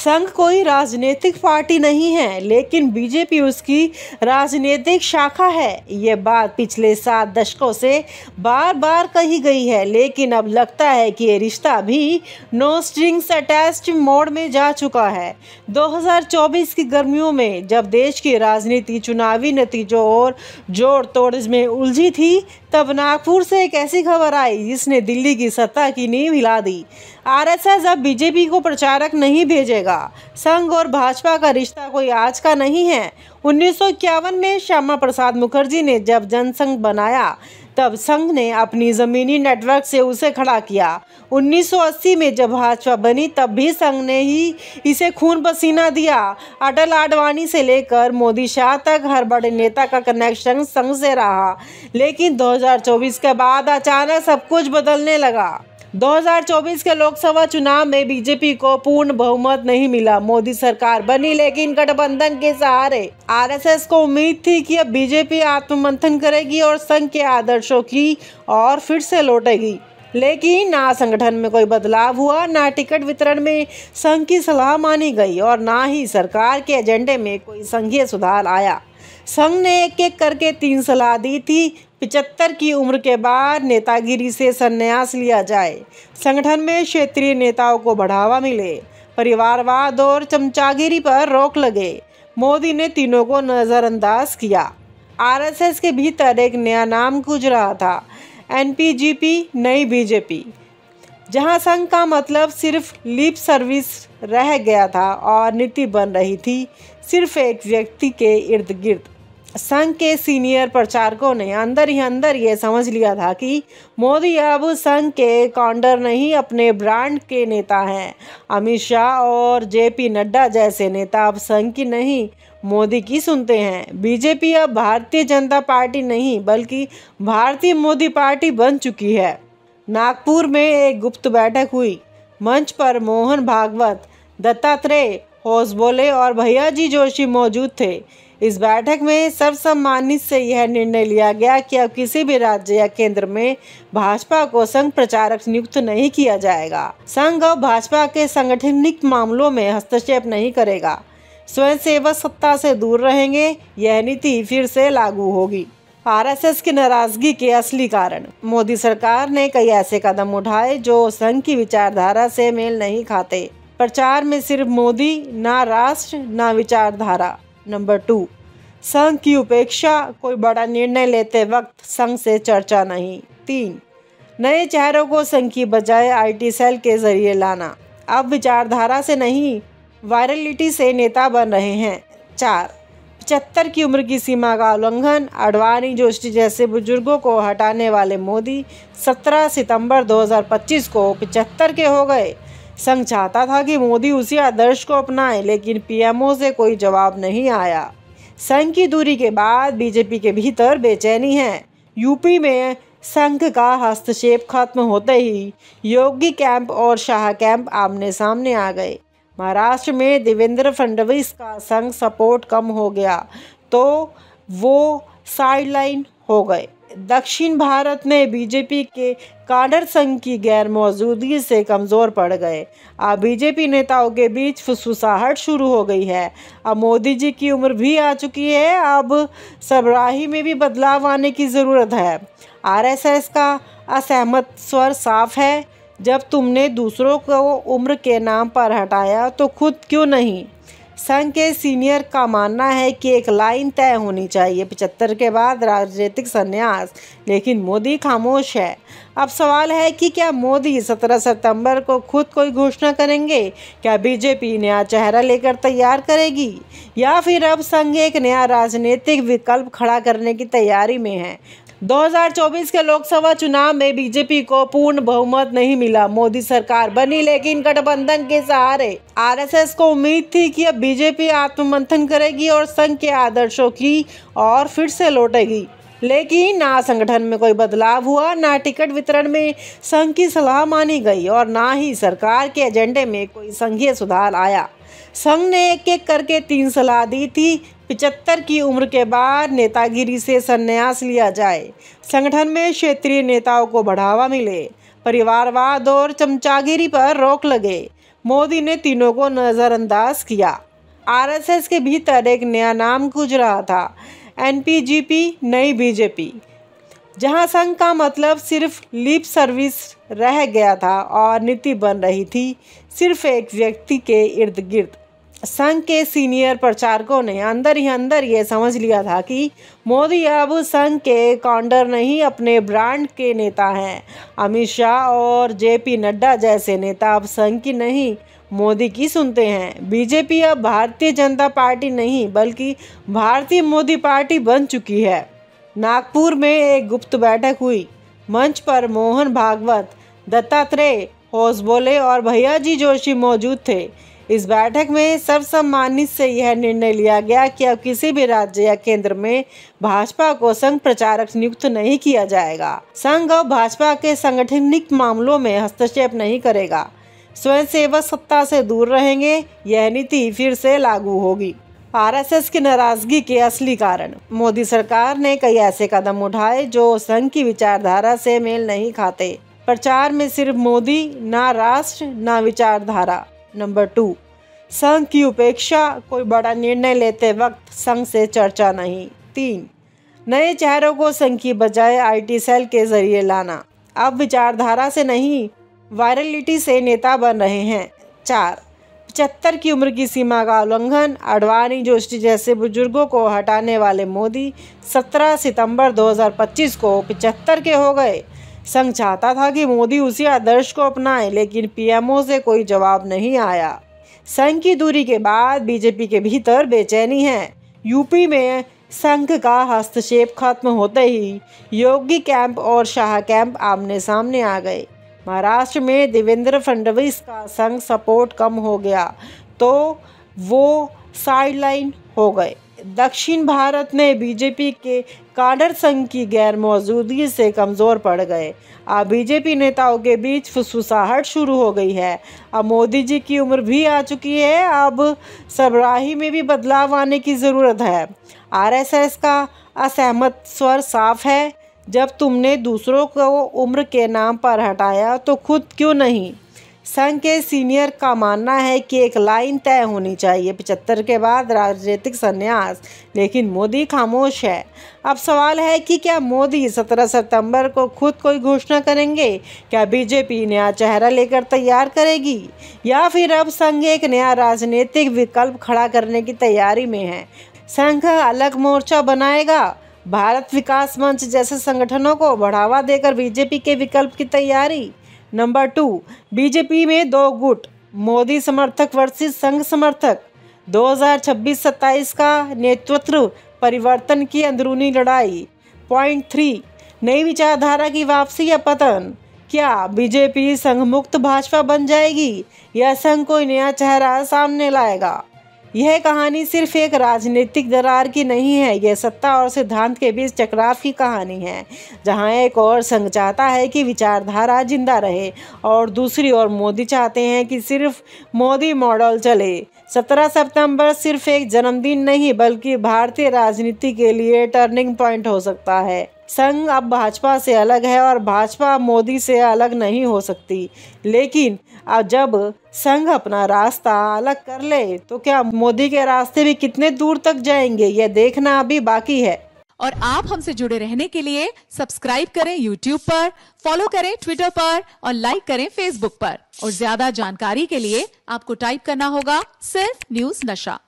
संघ कोई राजनीतिक पार्टी नहीं है, लेकिन बीजेपी उसकी राजनीतिक शाखा है। ये बात पिछले 7 दशकों से बार बार कही गई है, लेकिन अब लगता है कि ये रिश्ता भी नो स्ट्रिंग्स अटैच्ड मोड में जा चुका है। 2024 की गर्मियों में जब देश की राजनीति चुनावी नतीजों और जोड़ तोड़ में उलझी थी, तब नागपुर से एक ऐसी खबर आई जिसने दिल्ली की सत्ता की नींव हिला दी। आरएसएस अब बीजेपी को प्रचारक नहीं भेजेगा। संघ और भाजपा का रिश्ता कोई आज का नहीं है। 1951 में श्यामा प्रसाद मुखर्जी ने जब जनसंघ बनाया, तब संघ ने अपनी जमीनी नेटवर्क से उसे खड़ा किया। 1980 में जब भाजपा बनी, तब भी संघ ने ही इसे खून पसीना दिया। अटल आडवाणी से लेकर मोदी शाह तक हर बड़े नेता का कनेक्शन संघ से रहा। लेकिन 2024 के बाद अचानक सब कुछ बदलने लगा। 2024 के लोकसभा चुनाव में बीजेपी को पूर्ण बहुमत नहीं मिला। मोदी सरकार बनी, लेकिन गठबंधन के सहारे। आरएसएस को उम्मीद थी कि अब बीजेपी आत्ममंथन करेगी और संघ के आदर्शों की और फिर से लौटेगी। लेकिन ना संगठन में कोई बदलाव हुआ, ना टिकट वितरण में संघ की सलाह मानी गई और ना ही सरकार के एजेंडे में कोई संघीय सुधार आया। संघ ने एक एक करके 3 सलाह दी थी। 75 की उम्र के बाद नेतागिरी से संन्यास लिया जाए, संगठन में क्षेत्रीय नेताओं को बढ़ावा मिले, परिवारवाद और चमचागिरी पर रोक लगे। मोदी ने तीनों को नज़रअंदाज किया। आरएसएस के भीतर एक नया नाम गूंज रहा था, एनपीजीपी, नई बीजेपी, जहां संघ का मतलब सिर्फ लिप सर्विस रह गया था और नीति बन रही थी सिर्फ एक व्यक्ति के इर्द गिर्द। संघ के सीनियर प्रचारकों ने अंदर ही अंदर ये समझ लिया था कि मोदी अब संघ के काउंटर नहीं, अपने ब्रांड के नेता हैं। अमित शाह और जेपी नड्डा जैसे नेता अब संघ की नहीं, मोदी की सुनते हैं। बीजेपी अब भारतीय जनता पार्टी नहीं, बल्कि भारतीय मोदी पार्टी बन चुकी है। नागपुर में एक गुप्त बैठक हुई। मंच पर मोहन भागवत, दत्तात्रेय होसबोले और भैयाजी जोशी मौजूद थे। इस बैठक में सर्वसम्मति से यह निर्णय लिया गया कि अब किसी भी राज्य या केंद्र में भाजपा को संघ प्रचारक नियुक्त नहीं किया जाएगा। संघ अब भाजपा के सांगठनिक मामलों में हस्तक्षेप नहीं करेगा। स्वयंसेवक सत्ता से दूर रहेंगे। यह नीति फिर से लागू होगी। आरएसएस की नाराजगी के असली कारण। मोदी सरकार ने कई ऐसे कदम उठाए जो संघ की विचारधारा से मेल नहीं खाते। प्रचार में सिर्फ मोदी, ना राष्ट्र, ना विचारधारा। नंबर 2, संघ की उपेक्षा। कोई बड़ा निर्णय लेते वक्त संघ से चर्चा नहीं। 3, नए चेहरों को संघ की बजाय आईटी सेल के जरिए लाना। अब विचारधारा से नहीं, वायरलिटी से नेता बन रहे हैं। 4, 75 की उम्र की सीमा का उल्लंघन। आडवाणी, जोशी जैसे बुजुर्गों को हटाने वाले मोदी 17 सितंबर 2025 को 75 के हो गए। संघ चाहता था कि मोदी उसी आदर्श को अपनाए, लेकिन पीएमओ से कोई जवाब नहीं आया। संघ की दूरी के बाद बीजेपी के भीतर बेचैनी है। यूपी में संघ का हस्तक्षेप खत्म होते ही योगी कैंप और शाह कैंप आमने सामने आ गए। महाराष्ट्र में देवेंद्र फडणवीस का संघ सपोर्ट कम हो गया तो वो साइडलाइन हो गए। दक्षिण भारत में बीजेपी के काडर संघ की गैर मौजूदगी से कमज़ोर पड़ गए। अब बीजेपी नेताओं के बीच फुसफुसाहट शुरू हो गई है। अब मोदी जी की उम्र भी आ चुकी है। अब सरबराही में भी बदलाव आने की ज़रूरत है। आरएसएस का असहमत स्वर साफ है। जब तुमने दूसरों को उम्र के नाम पर हटाया तो खुद क्यों नहीं। संघ के सीनियर का मानना है कि एक लाइन तय होनी चाहिए, 75 के बाद राजनीतिक संन्यास, लेकिन मोदी खामोश है। अब सवाल है कि क्या मोदी 17 सितंबर को खुद कोई घोषणा करेंगे? क्या बीजेपी नया चेहरा लेकर तैयार करेगी, या फिर अब संघ एक नया राजनीतिक विकल्प खड़ा करने की तैयारी में है? 2024 के लोकसभा चुनाव में बीजेपी को पूर्ण बहुमत नहीं मिला। मोदी सरकार बनी, लेकिन गठबंधन के सहारे। आरएसएस को उम्मीद थी कि अब बीजेपी आत्ममंथन करेगी और संघ के आदर्शों की और फिर से लौटेगी। लेकिन ना संगठन में कोई बदलाव हुआ, ना टिकट वितरण में संघ की सलाह मानी गई और ना ही सरकार के एजेंडे में कोई संघीय सुधार आया। संघ ने एक एक करके 3 सलाह दी थी। 75 की उम्र के बाद नेतागिरी से संन्यास लिया जाए, संगठन में क्षेत्रीय नेताओं को बढ़ावा मिले, परिवारवाद और चमचागिरी पर रोक लगे। मोदी ने तीनों को नज़रअंदाज किया। आरएसएस के भीतर एक नया नाम गूंज रहा था, एनपीजीपी, नई बीजेपी, जहां संघ का मतलब सिर्फ लिप सर्विस रह गया था और नीति बन रही थी सिर्फ एक व्यक्ति के इर्द गिर्द। संघ के सीनियर प्रचारकों ने अंदर ही अंदर ये समझ लिया था कि मोदी अब संघ के काउंटर नहीं, अपने ब्रांड के नेता हैं। अमित शाह और जेपी नड्डा जैसे नेता अब संघ की नहीं, मोदी की सुनते हैं। बीजेपी अब भारतीय जनता पार्टी नहीं बल्कि भारतीय मोदी पार्टी बन चुकी है। नागपुर में एक गुप्त बैठक हुई। मंच पर मोहन भागवत, दत्तात्रेय होसबोले और भैयाजी जोशी मौजूद थे। इस बैठक में सर्वसम्मानित से यह निर्णय लिया गया कि अब किसी भी राज्य या केंद्र में भाजपा को संघ प्रचारक नियुक्त नहीं किया जाएगा। संघ अब भाजपा के सांगठनिक मामलों में हस्तक्षेप नहीं करेगा। स्वयंसेवक सत्ता से दूर रहेंगे। यह नीति फिर से लागू होगी। आरएसएस की नाराजगी के असली कारण। मोदी सरकार ने कई ऐसे कदम उठाए जो संघ की विचारधारा से मेल नहीं खाते। प्रचार में सिर्फ मोदी, ना राष्ट्र, ना विचारधारा। नंबर 2, संघ की उपेक्षा। कोई बड़ा निर्णय लेते वक्त संघ से चर्चा नहीं। 3, नए चेहरों को संघ की बजाय आईटी सेल के जरिए लाना। अब विचारधारा से नहीं, वायरलिटी से नेता बन रहे हैं। 4, 75 की उम्र की सीमा का उल्लंघन। आडवाणी, जोशी जैसे बुजुर्गों को हटाने वाले मोदी 17 सितंबर 2025 को 75 के हो गए। संघ चाहता था कि मोदी उसी आदर्श को अपनाए, लेकिन पीएमओ से कोई जवाब नहीं आया। संघ की दूरी के बाद बीजेपी के भीतर बेचैनी है। यूपी में संघ का हस्तक्षेप खत्म होते ही योगी कैंप और शाह कैंप आमने सामने आ गए। महाराष्ट्र में देवेंद्र फडणवीस का संघ सपोर्ट कम हो गया तो वो साइडलाइन हो गए। दक्षिण भारत में बीजेपी के काडर संघ की गैर मौजूदगी से कमज़ोर पड़ गए। अब बीजेपी नेताओं के बीच फुसफुसाहट शुरू हो गई है। अब मोदी जी की उम्र भी आ चुकी है। अब सरबराही में भी बदलाव आने की ज़रूरत है। आरएसएस का असहमत स्वर साफ है। जब तुमने दूसरों को उम्र के नाम पर हटाया तो खुद क्यों नहीं। संघ के सीनियर का मानना है कि एक लाइन तय होनी चाहिए, 75 के बाद राजनीतिक संन्यास, लेकिन मोदी खामोश है। अब सवाल है कि क्या मोदी 17 सितंबर को खुद कोई घोषणा करेंगे? क्या बीजेपी नया चेहरा लेकर तैयार करेगी, या फिर अब संघ एक नया राजनीतिक विकल्प खड़ा करने की तैयारी में है? संघ अलग मोर्चा बनाएगा, भारत विकास मंच जैसे संगठनों को बढ़ावा देकर बीजेपी के विकल्प की तैयारी। नंबर 2, बीजेपी में 2 गुट, मोदी समर्थक वर्सेस संघ समर्थक। 2026-27 का नेतृत्व परिवर्तन की अंदरूनी लड़ाई। पॉइंट 3, नई विचारधारा की वापसी या पतन। क्या बीजेपी संघ मुक्त भाजपा बन जाएगी या संघ कोई नया चेहरा सामने लाएगा? यह कहानी सिर्फ एक राजनीतिक दरार की नहीं है, यह सत्ता और सिद्धांत के बीच टकराव की कहानी है, जहां एक और संघ चाहता है कि विचारधारा जिंदा रहे और दूसरी ओर मोदी चाहते हैं कि सिर्फ मोदी मॉडल चले। 17 सितंबर सिर्फ एक जन्मदिन नहीं बल्कि भारतीय राजनीति के लिए टर्निंग पॉइंट हो सकता है। संघ अब भाजपा से अलग है और भाजपा मोदी से अलग नहीं हो सकती, लेकिन अब जब संघ अपना रास्ता अलग कर ले तो क्या मोदी के रास्ते भी कितने दूर तक जाएंगे, यह देखना अभी बाकी है। और आप हमसे जुड़े रहने के लिए सब्सक्राइब करें YouTube पर, फॉलो करें Twitter पर और लाइक करें Facebook पर। और ज्यादा जानकारी के लिए आपको टाइप करना होगा सिर्फ न्यूज़ नशा।